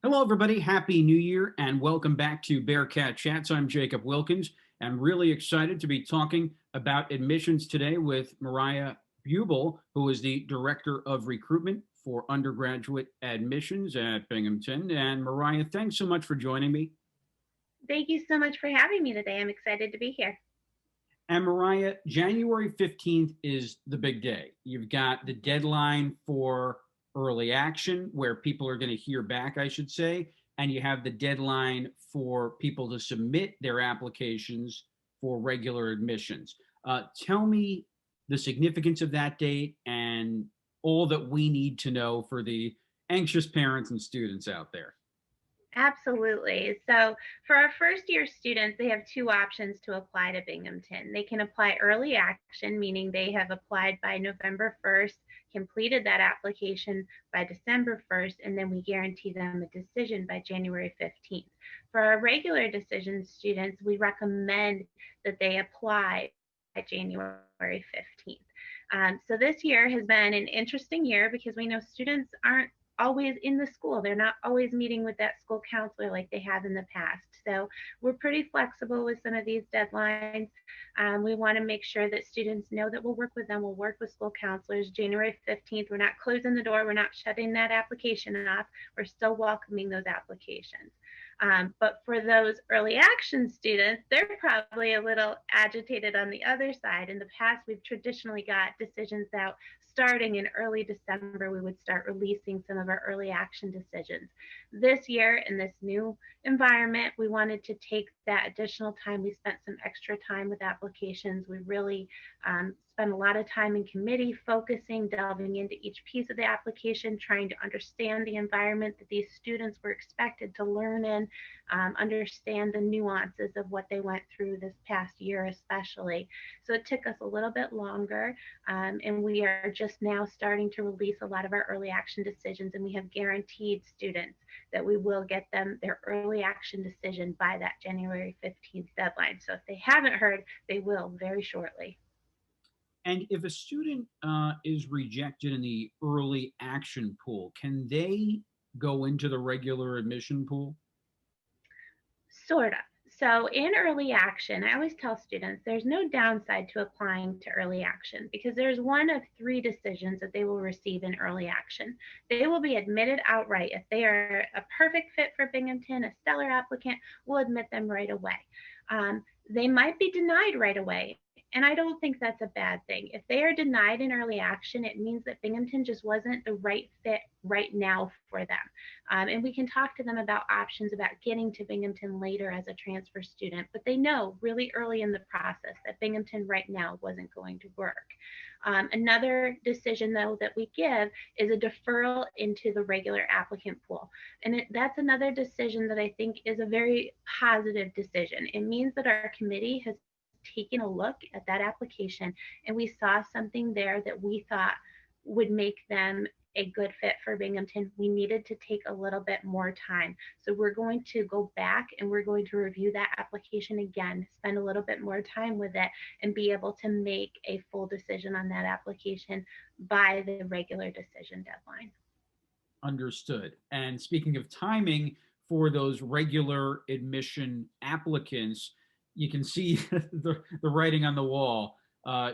Hello, everybody. Happy New Year and welcome back to Bearcat Chats. I'm Jacob Wilkins. I'm really excited to be talking about admissions today with Mariah Bubel, who is the Director of Recruitment for Undergraduate Admissions at Binghamton. And Mariah, thanks so much for joining me. Thank you so much for having me today. I'm excited to be here. And Mariah, January 15th is the big day. You've got the deadline for early action where people are going to hear back, I should say, and you have the deadline for people to submit their applications for regular admissions. Tell me the significance of that date and all that we need to know for the anxious parents and students out there. Absolutely. So for our first year students, they have two options to apply to Binghamton. They can apply early action, meaning they have applied by November 1st, completed that application by December 1st, and then we guarantee them a decision by January 15th. For our regular decision students, we recommend that they apply by January 15th. So this year has been an interesting year because we know students aren't always in the school. They're not always meeting with that school counselor like they have in the past. So we're pretty flexible with some of these deadlines. We want to make sure that students know that we'll work with them. We'll work with school counselors. January 15th, we're not closing the door. We're not shutting that application off. We're still welcoming those applications. But for those early action students, they're probably a little agitated on the other side. In the past, we've traditionally got decisions out starting in early December. We would start releasing some of our early action decisions. This year, in this new environment, we wanted to take that additional time. We spent some extra time with applications. We really spent a lot of time in committee focusing, delving into each piece of the application, trying to understand the environment that these students were expected to learn in, understand the nuances of what they went through this past year especially. So it took us a little bit longer, and we are just now starting to release a lot of our early action decisions, and we have guaranteed students that we will get them their early action decision by that January 15th deadline. So if they haven't heard, they will very shortly. And if a student is rejected in the early action pool, can they go into the regular admission pool? Sort of. So in early action, I always tell students there's no downside to applying to early action because there's one of three decisions that they will receive in early action. They will be admitted outright. If they are a perfect fit for Binghamton, a stellar applicant, we'll admit them right away. They might be denied right away. And I don't think that's a bad thing. If they are denied in early action, it means that Binghamton just wasn't the right fit right now for them. And we can talk to them about options about getting to Binghamton later as a transfer student, but they know really early in the process that Binghamton right now wasn't going to work. Another decision, though, that we give is a deferral into the regular applicant pool. And that's another decision that I think is a very positive decision. It means that our committee has taken a look at that application and we saw something there that we thought would make them a good fit for Binghamton. We needed to take a little bit more time. So we're going to go back and we're going to review that application again, spend a little bit more time with it, and be able to make a full decision on that application by the regular decision deadline. Understood. And speaking of timing for those regular admission applicants, you can see the writing on the wall.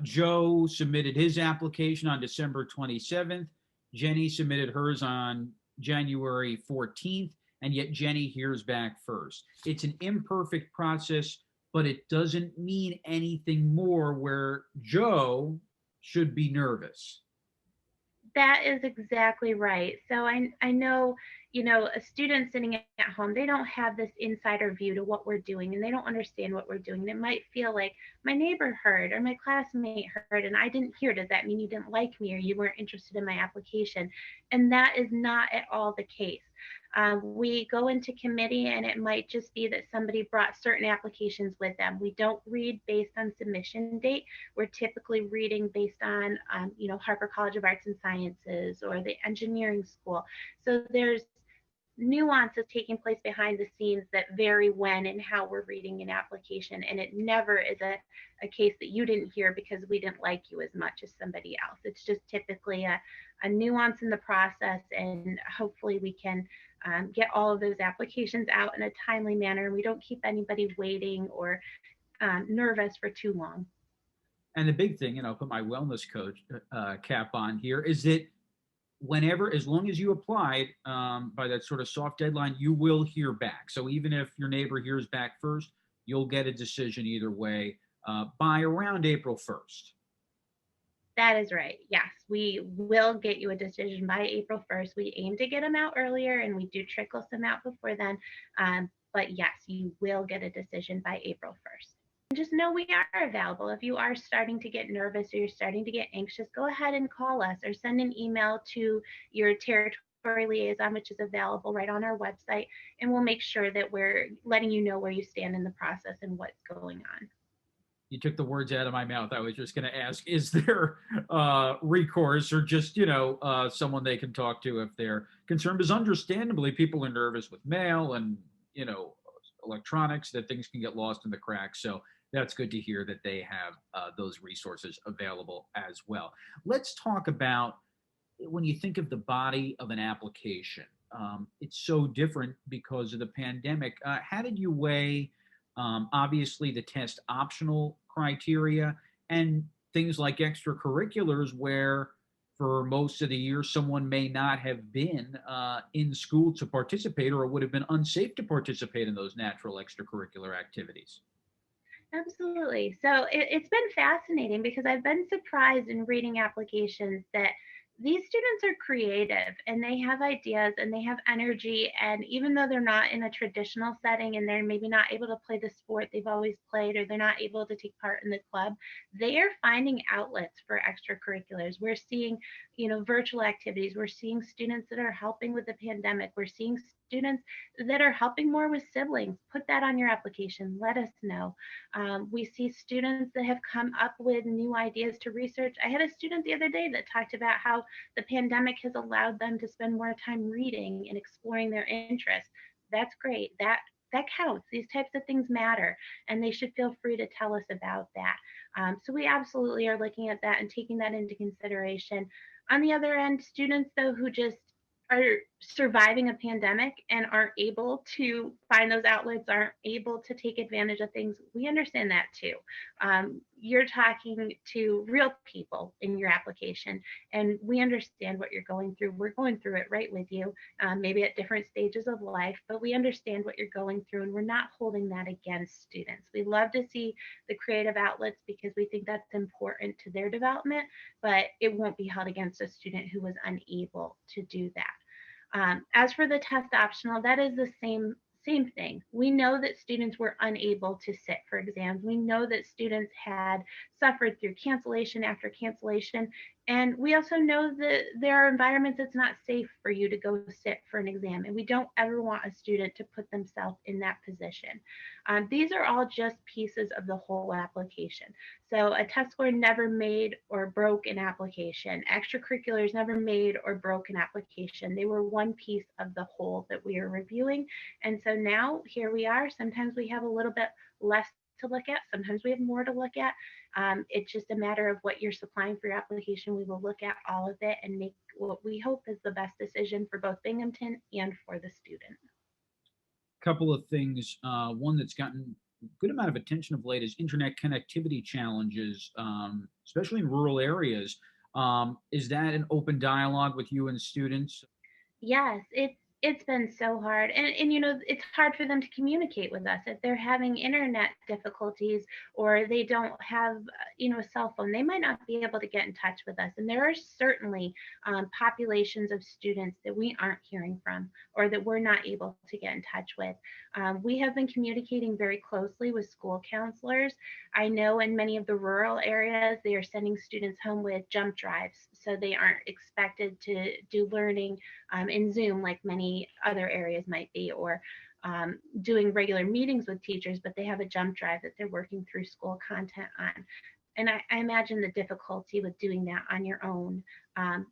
Joe submitted his application on December 27th. Jenny submitted hers on January 14th, and yet Jenny hears back first. It's an imperfect process, but it doesn't mean anything more where Joe should be nervous. That is exactly right. So I know, a student sitting at home, they don't have this insider view to what we're doing and they don't understand what we're doing. And it might feel like my neighbor heard or my classmate heard and I didn't hear. Does that mean you didn't like me or you weren't interested in my application? And that is not at all the case. We go into committee and it might just be that somebody brought certain applications with them. We don't read based on submission date. We're typically reading based on, Harper College of Arts and Sciences or the engineering school. So there's nuances taking place behind the scenes that vary when and how we're reading an application. And it never is a case that you didn't hear because we didn't like you as much as somebody else. It's just typically a nuance in the process, and hopefully we can get all of those applications out in a timely manner, and we don't keep anybody waiting or nervous for too long. And the big thing, and I'll put my wellness coach cap on here, is that whenever, as long as you applied by that sort of soft deadline, you will hear back. So even if your neighbor hears back first, you'll get a decision either way by around April 1st. That is right. Yes, we will get you a decision by April 1st. We aim to get them out earlier, and we do trickle some out before then. But yes, you will get a decision by April 1st. Just know we are available. If you are starting to get nervous or you're starting to get anxious, go ahead and call us or send an email to your territory liaison, which is available right on our website, and we'll make sure that we're letting you know where you stand in the process and what's going on. You took the words out of my mouth. I was just going to ask, is there recourse or just, someone they can talk to if they're concerned? Because understandably, people are nervous with mail and, electronics, that things can get lost in the cracks. So that's good to hear that they have those resources available as well. Let's talk about when you think of the body of an application. It's so different because of the pandemic. How did you weigh, obviously, the test optional criteria and things like extracurriculars, where for most of the year someone may not have been in school to participate, or it would have been unsafe to participate in those natural extracurricular activities? Absolutely. So it's been fascinating because I've been surprised in reading applications that these students are creative and they have ideas and they have energy. And even though they're not in a traditional setting and they're maybe not able to play the sport they've always played, or they're not able to take part in the club, they are finding outlets for extracurriculars. We're seeing, virtual activities. We're seeing students that are helping with the pandemic. We're seeing students that are helping more with siblings. Put that on your application. Let us know. We see students that have come up with new ideas to research. I had a student the other day that talked about how the pandemic has allowed them to spend more time reading and exploring their interests. That's great. That counts. These types of things matter, and they should feel free to tell us about that. So we absolutely are looking at that and taking that into consideration. On the other end, students though who just are surviving a pandemic and aren't able to find those outlets, aren't able to take advantage of things, we understand that too. You're talking to real people in your application, and we understand what you're going through. We're going through it right with you, maybe at different stages of life, but we understand what you're going through, and we're not holding that against students. We love to see the creative outlets because we think that's important to their development, but it won't be held against a student who was unable to do that. As for the test optional, that is the same thing. We know that students were unable to sit for exams. We know that students had suffered through cancellation after cancellation. And we also know that there are environments it's not safe for you to go sit for an exam. And we don't ever want a student to put themselves in that position. These are all just pieces of the whole application. So a test score never made or broke an application. Extracurriculars never made or broke an application. They were one piece of the whole that we are reviewing. And so now here we are. Sometimes we have a little bit less to look at. Sometimes we have more to look at. It's just a matter of what you're supplying for your application. We will look at all of it and make what we hope is the best decision for both Binghamton and for the student. Couple of things. One that's gotten a good amount of attention of late is internet connectivity challenges, especially in rural areas. Is that an open dialogue with you and students? Yes, it's been so hard. And it's hard for them to communicate with us if they're having internet difficulties or they don't have a cell phone. They might not be able to get in touch with us. And there are certainly populations of students that we aren't hearing from or that we're not able to get in touch with. We have been communicating very closely with school counselors. I know in many of the rural areas they are sending students home with jump drives, so they aren't expected to do learning in Zoom like many other areas might be, or doing regular meetings with teachers, but they have a jump drive that they're working through school content on. And I imagine the difficulty with doing that on your own,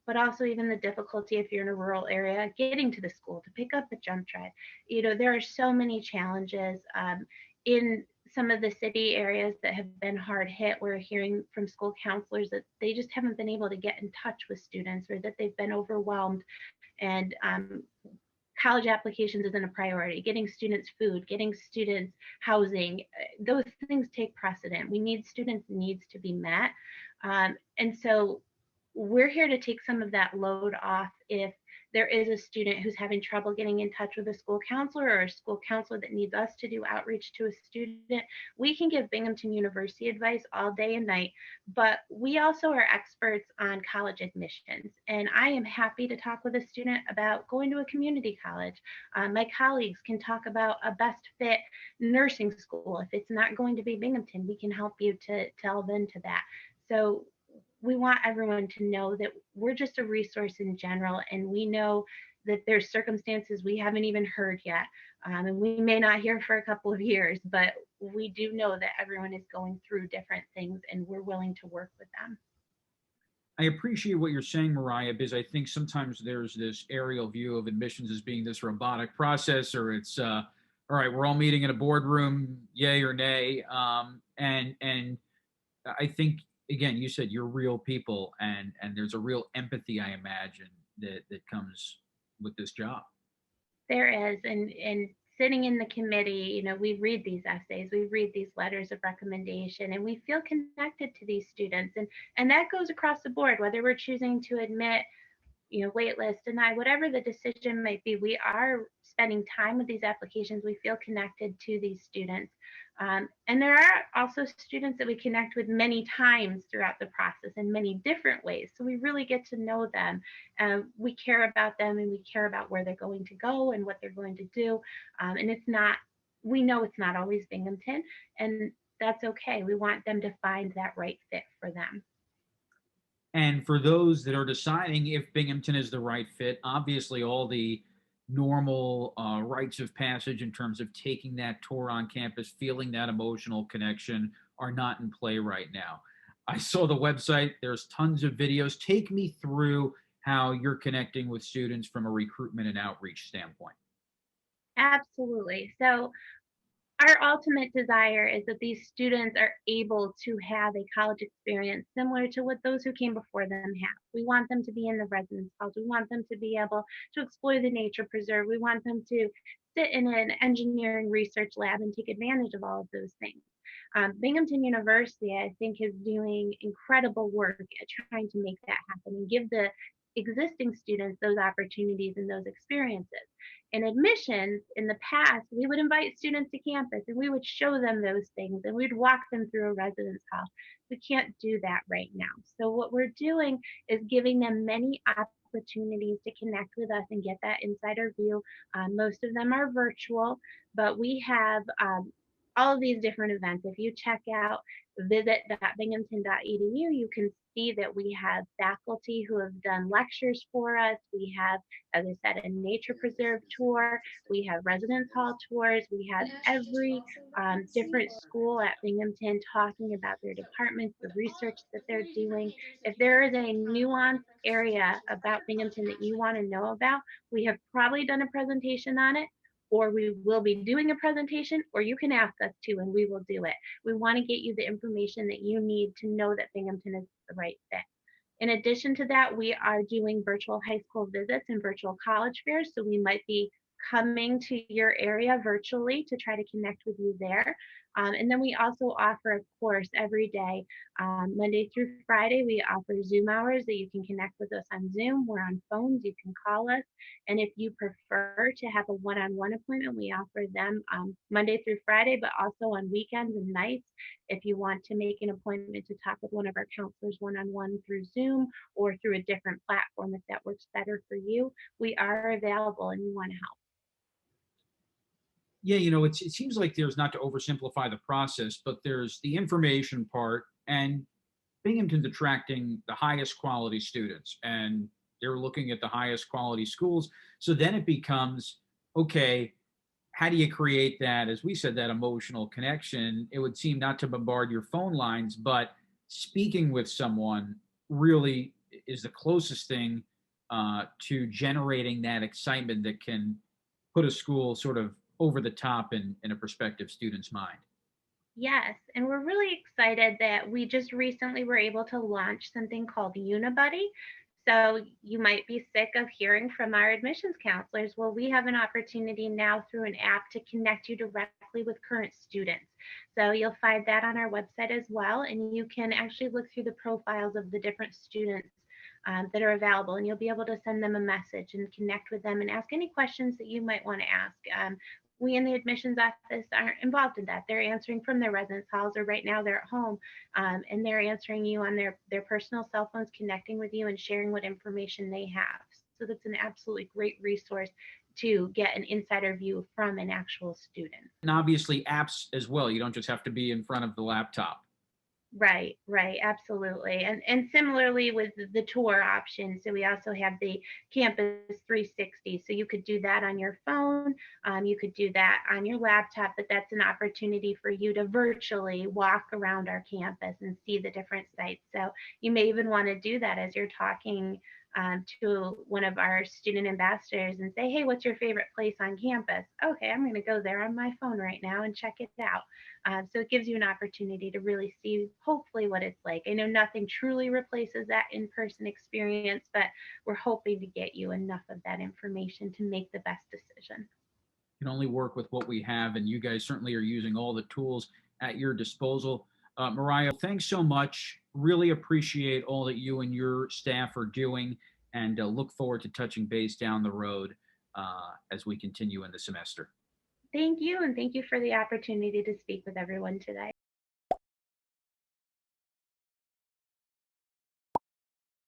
but also even the difficulty if you're in a rural area getting to the school to pick up a jump drive. There are so many challenges in some of the city areas that have been hard hit. We're hearing from school counselors that they just haven't been able to get in touch with students or that they've been overwhelmed and college applications isn't a priority. Getting students food, getting students housing, those things take precedent. We need students' needs to be met. And so we're here to take some of that load off if there is a student who's having trouble getting in touch with a school counselor or a school counselor that needs us to do outreach to a student. We can give Binghamton University advice all day and night, but we also are experts on college admissions. And I am happy to talk with a student about going to a community college. My colleagues can talk about a best fit nursing school. If it's not going to be Binghamton, we can help you to delve into that. So we want everyone to know that we're just a resource in general, and we know that there's circumstances we haven't even heard yet, and we may not hear for a couple of years, but we do know that everyone is going through different things, and we're willing to work with them. I appreciate what you're saying, Mariah, because I think sometimes there's this aerial view of admissions as being this robotic process, or it's all right, we're all meeting in a boardroom, yay or nay. And I think again, you said you're real people, and there's a real empathy, I imagine, that comes with this job. There is, and sitting in the committee, we read these essays, we read these letters of recommendation, and we feel connected to these students, and that goes across the board, whether we're choosing to admit, waitlist, deny, whatever the decision might be, we are spending time with these applications. We feel connected to these students. And there are also students that we connect with many times throughout the process in many different ways. So we really get to know them. We care about them, and we care about where they're going to go and what they're going to do. And we know it's not always Binghamton, and that's okay. We want them to find that right fit for them. And for those that are deciding if Binghamton is the right fit, obviously all the normal rites of passage in terms of taking that tour on campus, feeling that emotional connection are not in play right now. I saw the website, there's tons of videos. Take me through how you're connecting with students from a recruitment and outreach standpoint. Absolutely. So our ultimate desire is that these students are able to have a college experience similar to what those who came before them have. We want them to be in the residence halls. We want them to be able to explore the nature preserve. We want them to sit in an engineering research lab and take advantage of all of those things. Binghamton University, I think, is doing incredible work at trying to make that happen and give the existing students those opportunities and those experiences. In admissions, in the past, we would invite students to campus and we would show them those things and we'd walk them through a residence hall. We can't do that right now. So, what we're doing is giving them many opportunities to connect with us and get that insider view. Most of them are virtual, but we have all of these different events. If you check out visit.binghamton.edu, you can see that we have faculty who have done lectures for us. We have, as I said, a nature preserve tour. We have residence hall tours. We have every different school at Binghamton talking about their departments, the research that they're doing. If there is a nuanced area about Binghamton that you want to know about, we have probably done a presentation on it, or we will be doing a presentation, or you can ask us to, and we will do it. We want to get you the information that you need to know that Binghamton is the right fit. In addition to that, we are doing virtual high school visits and virtual college fairs. So we might be coming to your area virtually to try to connect with you there. And then we also offer a course every day. Monday through Friday, we offer Zoom hours that you can connect with us on Zoom. We're on phones, you can call us. And if you prefer to have a one-on-one appointment, we offer them Monday through Friday, but also on weekends and nights. If you want to make an appointment to talk with one of our counselors one-on-one through Zoom or through a different platform, if that works better for you, we are available and we want to help. Yeah, it seems like there's, not to oversimplify the process, but there's the information part, and Binghamton's attracting the highest quality students, and they're looking at the highest quality schools. So then it becomes, okay, how do you create that, as we said, that emotional connection? It would seem, not to bombard your phone lines, but speaking with someone really is the closest thing to generating that excitement that can put a school sort of over the top in a prospective student's mind. Yes, and we're really excited that we just recently were able to launch something called Unibuddy. So you might be sick of hearing from our admissions counselors. Well, we have an opportunity now through an app to connect you directly with current students. So you'll find that on our website as well, and you can actually look through the profiles of the different students that are available, and you'll be able to send them a message and connect with them and ask any questions that you might want to ask. We in the admissions office aren't involved in that. They're answering from their residence halls, or right now they're at home, and they're answering you on their personal cell phones, connecting with you and sharing what information they have. So that's an absolutely great resource to get an insider view from an actual student. And obviously apps as well. You don't just have to be in front of the laptop. Right, right, absolutely. And similarly with the tour option, so we also have the Campus 360. So you could do that on your phone, you could do that on your laptop, but that's an opportunity for you to virtually walk around our campus and see the different sites. So you may even want to do that as you're talking to one of our student ambassadors and say, hey, what's your favorite place on campus? Okay, I'm going to go there on my phone right now and check it out. So it gives you an opportunity to really see, hopefully, what it's like. I know nothing truly replaces that in person experience, but we're hoping to get you enough of that information to make the best decision. Can only work with what we have, and you guys certainly are using all the tools at your disposal. Mariah, thanks so much. Really appreciate all that you and your staff are doing, and look forward to touching base down the road as we continue in the semester. Thank you, and thank you for the opportunity to speak with everyone today.